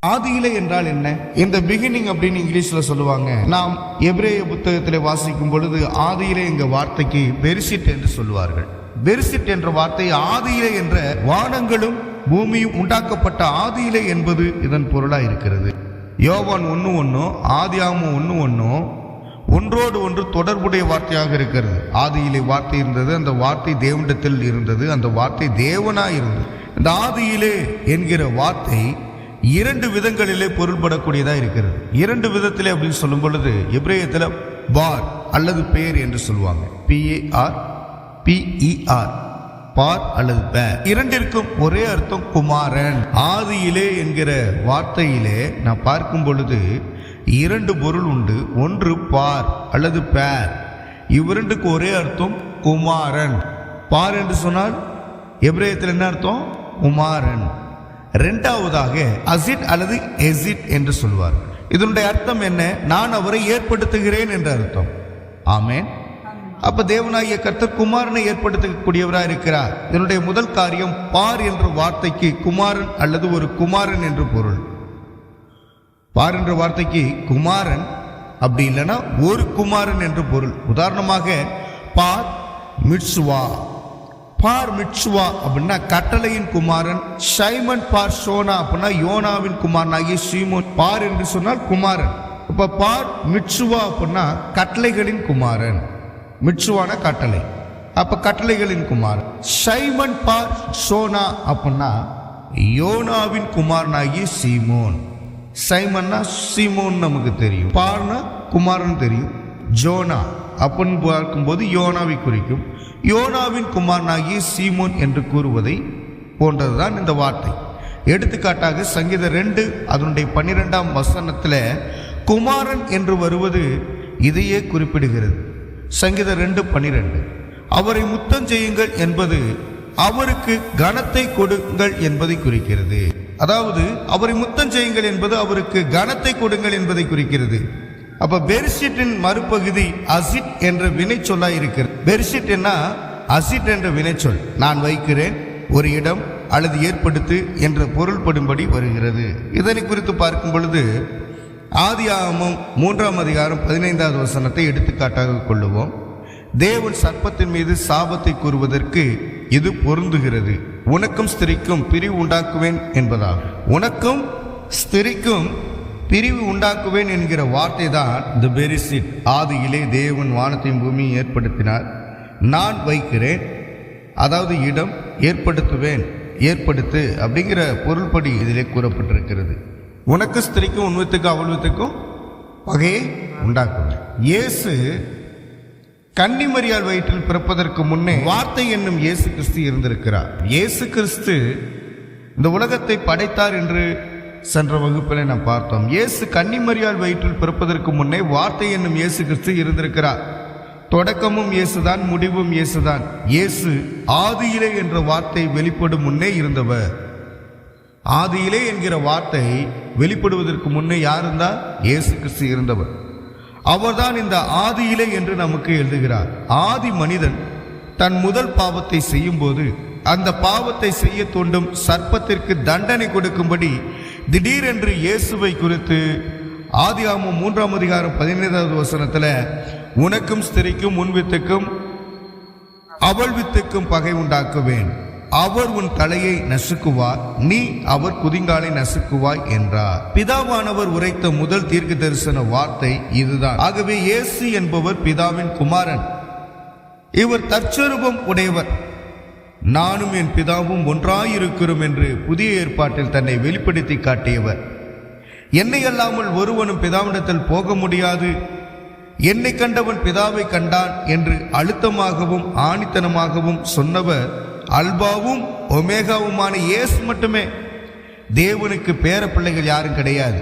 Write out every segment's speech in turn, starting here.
ஆதியிலே என்றால் என்ன? இந்த பிகினிங் அப்படின்னு இங்கிலீஷ்ல சொல்லுவாங்க. நாம் எபிரேய புத்தகத்திலே வாசிக்கும் பொழுது ஆதியிலே என்ற வார்த்தைக்கு பெரிசிட் என்று சொல்வார்கள். பெரிசிட் என்ற வார்த்தை ஆதியிலே என்ற வானங்களும் பூமியும் உண்டாக்கப்பட்ட ஆதியிலே என்பது இதன் பொருளாக இருக்கிறது. யோவான் 1:1, ஆதியாகமம் 1:1 ஒன்றோடு ஒன்று தொடர்புடைய வார்த்தையாக இருக்கிறது. ஆதியிலே வார்த்தை இருந்தது, அந்த வார்த்தை தேவனிடத்தில் இருந்தது, அந்த வார்த்தை தேவனாய் இருந்தது. இந்த ஆதியிலே என்கிற வார்த்தை 2 விதங்களிலே பொருள்படக்கூடியதாக இருக்கிறது. 2 விதத்திலே அப்படின்னு சொல்லும் பொழுது எபிரேயத்தில் பார் அல்லது பேர் என்று சொல்லுவாங்க. PAR PER, பார் அல்லது பேர். 2ற்கும் ஒரே அர்த்தம் குமாரன். ஆதியிலே என்கிற வார்த்தையிலே நான் பார்க்கும் பொழுது 2 பொருள் உண்டு. ஒன்று பார் அல்லது பேர். இவ்விரண்டுக்கு ஒரே அர்த்தம் குமாரன். பார் என்று சொன்னால் எபிரேயத்தில் என்ன அர்த்தம்? குமாரன். 2வதாக அசிட் அல்லது எசிட் என்று சொல்வார். இதனுடைய அர்த்தம் என்ன? நான் அவரை ஏற்படுத்துகிறேன் என்ற அர்த்தம். ஆமென். அப்ப தேவனாகிய கர்த்தர் குமாரனை ஏற்படுத்தக்கூடியவராக இருக்கிறார். இதனுடைய முதல் காரியம், பார் என்ற வார்த்தைக்கு குமாரன் அல்லது ஒரு குமாரன் என்று பொருள். பார் என்ற வார்த்தைக்கு குமாரன், அப்படி இல்லைன்னா ஒரு குமாரன் என்று பொருள். உதாரணமாக பார் மிட்சுவா. பார் மிட்சுவா அப்படின்னா கட்டளையின் குமாரன். சைமன் பார் சோனா அப்படின்னா யோனாவின் குமாரனாகிய சீமோன். பார் என்று சொன்னால் குமாரன். இப்ப பார் மிட்சுவா அப்படின்னா கட்டளைகளின் குமாரன். மிட்சுவான கட்டளை, அப்ப கட்டளைகளின் குமாரன். சைமன் பார் சோனா அப்படின்னா யோனாவின் குமாரனாகிய சீமோன். சைமன்னா சீமோன் நமக்கு தெரியும், பார்னா குமாரன் தெரியும். ஜோனா அப்படின்னு பார்க்கும்போது யோனாவை குறிக்கும். யோனாவின் குமாரனாகிய சீமோன் என்று கூறுவதை போன்றதுதான் இந்த வார்த்தை. எடுத்துக்காட்டாக சங்கீதம் 2 அதனுடைய 12ஆம் வசனத்தில் குமாரன் என்று வருவது இதையே குறிப்பிடுகிறது. சங்கீதம் 2:12 அவரை முத்தம் செய்யுங்கள் என்பது அவருக்கு கனத்தை கொடுங்கள் என்பதை குறிக்கிறது. அதாவது அவரை முத்தம் செய்யுங்கள் என்பது அவருக்கு கனத்தை கொடுங்கள் என்பதை குறிக்கிறது. அப்ப பெரிசிட்டின் மறுபகுதி அசிட் என்ற வினை சொல்லா இருக்கிறது. பெரிசிட் என்ன? அசிட் என்ற வினைச்சொல். நான் வைக்கிறேன், ஒரு இடம் அல்லது ஏற்படுத்து என்ற பொருள்படும்படி வருகிறது. இதனை குறித்து பார்க்கும் பொழுது ஆதியாகமம் 3ஆம் அதிகாரம் 15வது வசனத்தை எடுத்துக்காட்டாக கொள்ளுவோம். தேவன் சர்ப்பத்தின் மீது சாபத்தை கூறுவதற்கு இது பொருந்துகிறது. உனக்கும் ஸ்திரிக்கும் பிரிவு உண்டாக்குவேன் என்பதாகும். உனக்கும் ஸ்திரிக்கும் பிரிவு உண்டாக்குவேன் என்கிற வார்த்தை தான் தி பெரிசிட். ஆதியிலே தேவன் வானத்தையும் பூமியை ஏற்படுத்தினார். நான் வைக்கிறேன், அதாவது இடம், ஏற்படுத்துவேன், ஏற்படுத்து அப்படிங்கிற பொருள்படி இதிலே கூறப்பட்டிருக்கிறது. உனக்கு ஸ்திரிக்கும் உன்வித்துக்கும் அவள்வித்துக்கும் பகையை உண்டாக்குவேன். இயேசு கன்னிமரியாள் வயிற்றில் பிறப்பதற்கு முன்னே வார்த்தை என்னும் இயேசு கிறிஸ்து இருந்திருக்கிறார். இயேசு கிறிஸ்து இந்த உலகத்தை படைத்தார் என்று சென்ற வகுப்பில் நாம் பார்த்தோம். இயேசு கன்னிமரியாள் வயிற்றில் பிறப்பதற்கு முன்னே வார்த்தை என்னும் இயேசு கிறிஸ்து இருந்திருக்கிறார். தொடக்கமும் இயேசுதான், முடிவும் இயேசுதான். இயேசு ஆதியிலே என்ற வார்த்தை வெளிப்படும் முன்னே இருந்தவர். ஆதியிலே என்கிற வார்த்தை வெளிப்படுவதற்கு முன்னே யார் இருந்தார்? இயேசு கிறிஸ்து இருந்தவர். அவர்தான் இந்த ஆதியிலே என்று நமக்கு எழுதுகிறார். ஆதி மனிதன் தன் முதல் பாவத்தை செய்யும் போது அந்த பாவத்தை செய்ய தூண்டும் சர்ப்பத்திற்கு தண்டனை கொடுக்கும்படி திடீரென்று இயேசுவை குறித்து ஆதியாகமம் 3ஆம் அதிகாரம் 15வது வசனத்தில் உனக்கும் ஸ்திரிக்கும் உன் வித்துக்கும் அவள் வித்துக்கும் பகை உண்டாக்குவேன். அவர் உன் தலையை நசுக்குவார், நீ அவர் குதிங்காலை நசுக்குவாய் என்றார். பிதாவானவர் உரைத்த முதல் தீர்க்க தரிசன வார்த்தை இதுதான். ஆகவே இயேசு என்பவர் பிதாவின் குமாரன். இவர் தற்சரூபம் உடையவர். நானும் என் பிதாவும் ஒன்றாயிருக்கிறோம் என்று புதிய ஏற்பாட்டில் தன்னை வெளிப்படுத்தி காட்டியவர். என்னை அல்லாமல் ஒருவனும் பிதாவிடத்தில் போக முடியாது, என்னை கண்டவன் பிதாவை கண்டான் என்று அழுத்தமாகவும் ஆணித்தனமாகவும் சொன்னவர் அல்பாவும் ஒமேகாவுமான இயேசு மட்டுமே. தேவனுக்கு பேர பிள்ளைகள் யாரும் கிடையாது,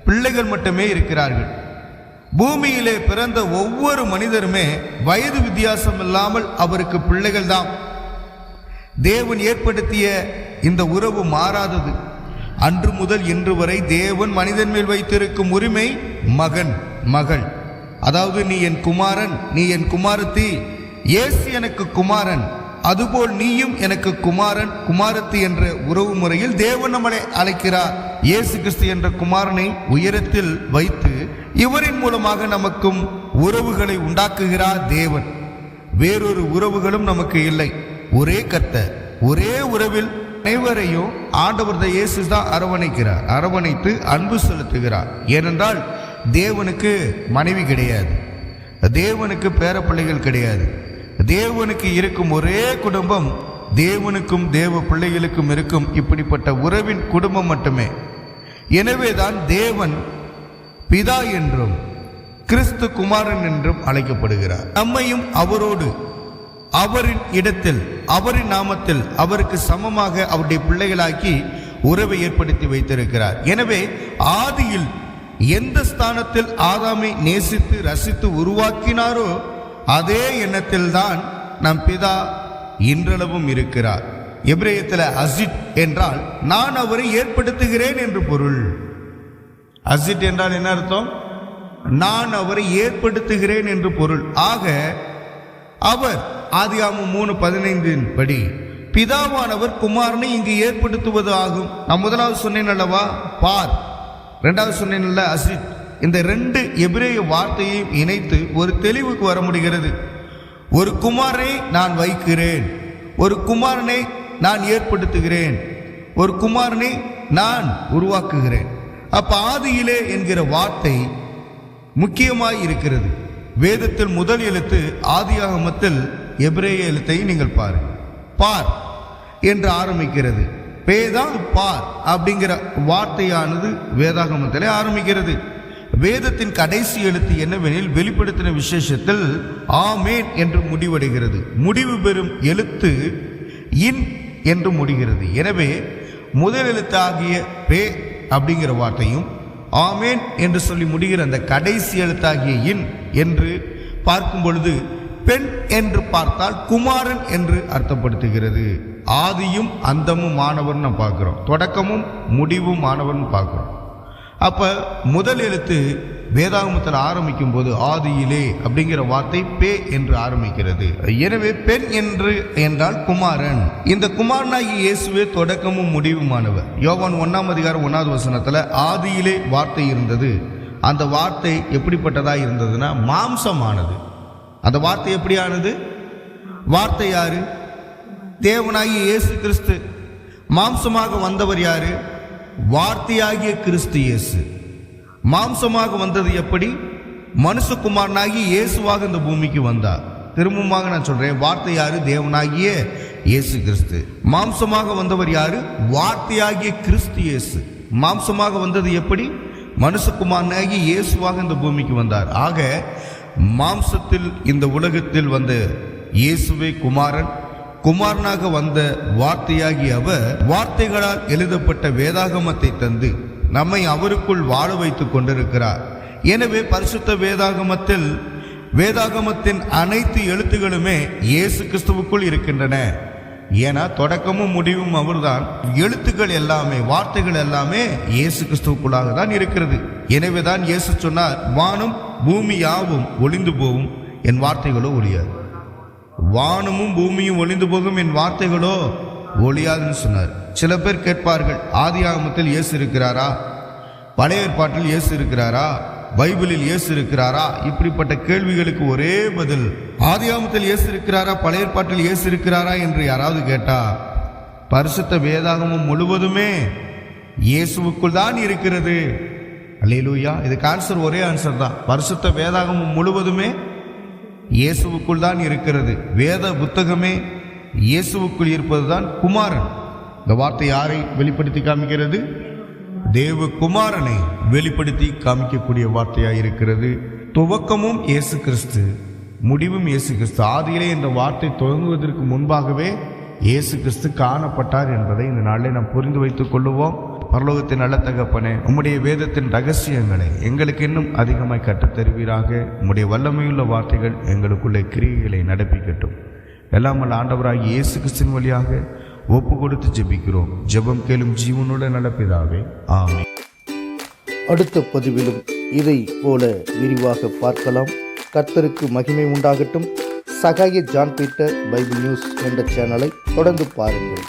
பிள்ளைகள் மட்டுமே இருக்கிறார்கள். பூமியிலே பிறந்த ஒவ்வொரு மனிதருமே வயது வித்தியாசம் இல்லாமல் அவருக்கு பிள்ளைகள் தான். தேவன் ஏற்படுத்திய இந்த உறவு மாறாதது. அன்று முதல் இன்று வரை தேவன் மனிதன் மேல் வைத்திருக்கும் உரிமை மகன் மகள். அதாவது நீ என் குமாரன், நீ என் குமாரத்தி. இயேசு எனக்கு குமாரன், அதுபோல் நீயும் எனக்கு குமாரன் குமாரத்தி என்ற உறவு முறையில் தேவன் நம்மளை அழைக்கிறார். இயேசு கிறிஸ்து என்ற குமாரனை உயரத்தில் வைத்து இவரின் மூலமாக நமக்கும் உறவுகளை உண்டாக்குகிறார் தேவன். வேறொரு உறவுகளும் நமக்கு இல்லை. ஒரே கர்த்தர், ஒரே உறவில் அனைவரையும் ஆண்டவர் இயேசு தான் அரவணைத்து அன்பு செலுத்துகிறார். ஏனென்றால் தேவனுக்கு மனைவி கிடையாது, தேவனுக்கு பேரப்பிள்ளைகள் கிடையாது. தேவனுக்கு இருக்கும் ஒரே குடும்பம் தேவனுக்கும் தேவ பிள்ளைகளுக்கும் இருக்கும் இப்படிப்பட்ட உறவின் குடும்பம் மட்டுமே. எனவேதான் தேவன் பிதா என்றும் கிறிஸ்து குமாரன் என்றும் அழைக்கப்படுகிறார். நம்மையும் அவரோடு, அவரின் இடத்தில், அவரின் நாமத்தில் அவருக்கு சமமாக அவருடைய பிள்ளைகளாக்கி உறவை ஏற்படுத்தி வைத்திருக்கிறார். எனவே ஆதியில் எந்த ஸ்தானத்தில் ஆதாமை நேசித்து ரசித்து உருவாக்கினாரோ அதே எண்ணத்தில் தான் நம் பிதா இன்றளவும் இருக்கிறார். எபிரேயத்தில் அசிட் என்றால் நான் அவரை ஏற்படுத்துகிறேன் என்று பொருள். அசிட் என்றால் என்ன அர்த்தம்? நான் அவரை ஏற்படுத்துகிறேன் என்று பொருள். ஆக அவர் ஆதியாகமம் 3:15 படி பிதாவானவர் குமாரனை இங்கு ஏற்படுத்துவது ஆகும். நான் முதலாவது சொன்னேன் அல்லவா பார், இரண்டாவது சொன்னேன் அல்ல அசிட். இந்த ரெண்டு எபிரேய வார்த்தையையும் இணைத்து ஒரு தெளிவுக்கு வர முடிகிறது. ஒரு குமாரனை நான் வைக்கிறேன், ஒரு குமாரனை நான் ஏற்படுத்துகிறேன், ஒரு குமாரனை நான் உருவாக்குகிறேன். அப்ப ஆதியிலே என்கிற வார்த்தை முக்கியமாய் இருக்கிறது. வேதத்தில் முதல் எழுத்து ஆதியாகமத்தில் எபிரேய எழுத்தை நீங்கள் பார் என்று ஆரம்பிக்கிறது. பேதான் பார் அப்படிங்கிற வார்த்தையானது வேதாகமத்திலே ஆரம்பிக்கிறது. வேதத்தின் கடைசி எழுத்து என்னவெனில் வெளிப்படுத்தின விசேஷத்தில் ஆமேன் என்று முடிவடைகிறது. முடிவு பெறும் எழுத்து இன் என்று முடிகிறது. எனவே முதல் எழுத்து ஆகிய பே அப்படிங்கிற வார்த்தையும் ஆமேன் என்று சொல்லி முடிகிற அந்த கடைசி எழுத்தாகிய இன் என்று பார்க்கும் பொழுது பெண் என்று பார்த்தால் குமாரன் என்று அர்த்தப்படுத்துகிறது. ஆதியும் அந்தமும் மாணவன் நாம் பார்க்கிறோம், தொடக்கமும் முடிவும் மாணவன் பார்க்கிறோம். அப்ப முதல் எழுத்து வேதாகமத்தில் ஆரம்பிக்கும் போது ஆதியிலே அப்படிங்கிற வார்த்தை பே என்று ஆரம்பிக்கிறது. எனவே பெண் என்று என்றால் குமாரன். இந்த குமாரனாகி இயேசுவே தொடக்கமும் முடிவுமானவர். யோவான் 1:1 ஆதியிலே வார்த்தை இருந்தது. அந்த வார்த்தை எப்படிப்பட்டதா இருந்ததுன்னா மாம்சமானது. அந்த வார்த்தை எப்படியானது? வார்த்தை யாரு? தேவனாகிய இயேசு கிறிஸ்து. மாம்சமாக வந்தவர் யாரு? வார்த்தையாகிய கிறிஸ்து இயேசு. மாம்சமாக வந்தது எப்படி? மனுஷகுமாரனாகி இயேசுவாக இந்த பூமிக்கு வந்தார். திரும்பமாக நான் சொல்றேன், வார்த்தை யாரு? தேவனாகிய இயேசு கிறிஸ்து. மாம்சமாக வந்தவர் யாரு? வார்த்தையாகிய கிறிஸ்து இயேசு. மாம்சமாக வந்தது எப்படி? மனுஷகுமாரனாகி இயேசுவாக இந்த பூமிக்கு வந்தார். ஆக மாம்சத்தில் இந்த உலகத்தில் வந்த இயேசுவே குமாரன். குமாரனாக வந்த வார்த்தையாகி அவர் வார்த்தைகளால் எழுதப்பட்ட வேதாகமத்தை தந்து நம்மை அவருக்குள் வாழ வைத்துக் கொண்டிருக்கிறார். எனவே பரிசுத்த வேதாகமத்தின் அனைத்து எழுத்துகளுமே இயேசு கிறிஸ்துவுக்குள் இருக்கின்றன. ஏன்னா தொடக்கமும் முடிவும் அவர்தான். எழுத்துக்கள் எல்லாமே, வார்த்தைகள் எல்லாமே இயேசு கிறிஸ்துவுக்குள்ளாக தான் இருக்கிறது. எனவேதான் இயேசு சொன்னார், வானம் பூமி யாவும் ஒளிந்து போகும், என் வார்த்தைகளோ ஒழியாது. வானமும் பூமியும் ஒளிந்து போகும், என் வார்த்தைகளோ ஒழியாதுன்னு சொன்னார். சில பேர் கேட்பார்கள், ஆதியாகமத்தில் இயேசு இருக்கிறாரா? பழைய ஏற்பாட்டில் இயேசு இருக்கிறாரா? பைபிளில் இயேசு இருக்கிறாரா? இப்படிப்பட்ட கேள்விகளுக்கு ஒரே பதில், ஆதியாகமத்தில் இயேசு இருக்கிறாரா, பழைய ஏற்பாட்டில் இயேசு இருக்கிறாரா என்று யாராவது கேட்டா, பரிசுத்த வேதாகமம் முழுவதுமே இயேசுவுக்குள் தான் இருக்கிறது. அல்லேலூயா. இதுக்கு ஆன்சர் ஒரே ஆன்சர் தான். பரிசுத்த வேதாகமம் முழுவதுமே இயேசுவுக்குள் தான் இருக்கிறது. வேத புத்தகமே இயேசுவுக்குள் இருப்பதுதான் குமாரன். இந்த வார்த்தை யாரை வெளிப்படுத்தி காமிக்கிறது? தேவ குமாரனை வெளிப்படுத்தி காமிக்கக்கூடிய வார்த்தையாக இருக்கிறது. துவக்கமும் இயேசு கிறிஸ்து, முடிவும் இயேசு கிறிஸ்து. ஆதியிலே என்ற வார்த்தை துவங்குவதற்கு முன்பாகவே இயேசு கிறிஸ்து காணப்பட்டார் என்பதை இந்த நாளில் நாம் புரிந்து வைத்துக் கொள்ளுவோம். பரலோகத்தின் நல்ல தகப்பனே, உம்முடைய வேதத்தின் ரகசியங்களை எங்களுக்கு இன்னும் அதிகமாய் கற்றுத்தருவீராக. உம்முடைய வல்லமையுள்ள வார்த்தைகள் எங்களுக்குள்ள கிரியைகளை நடப்பிக்கட்டும். எல்லாம் வல்ல ஆண்டவராகிய இயேசு கிறிஸ்துவின் வழியாக ஒப்பு கொடுத்து ஜெபிக்கிறோம். ஜெபம் கேளும் ஜீவனுள்ள நல்ல பிதாவே, ஆமென். அடுத்த பதிவிலும் இதை போல விரிவாக பார்க்கலாம். கர்த்தருக்கு மகிமை உண்டாகட்டும். சகாய ஜான் பீட்டர் பைபிள் நியூஸ் என்ற சேனலை தொடர்ந்து பாருங்கள்.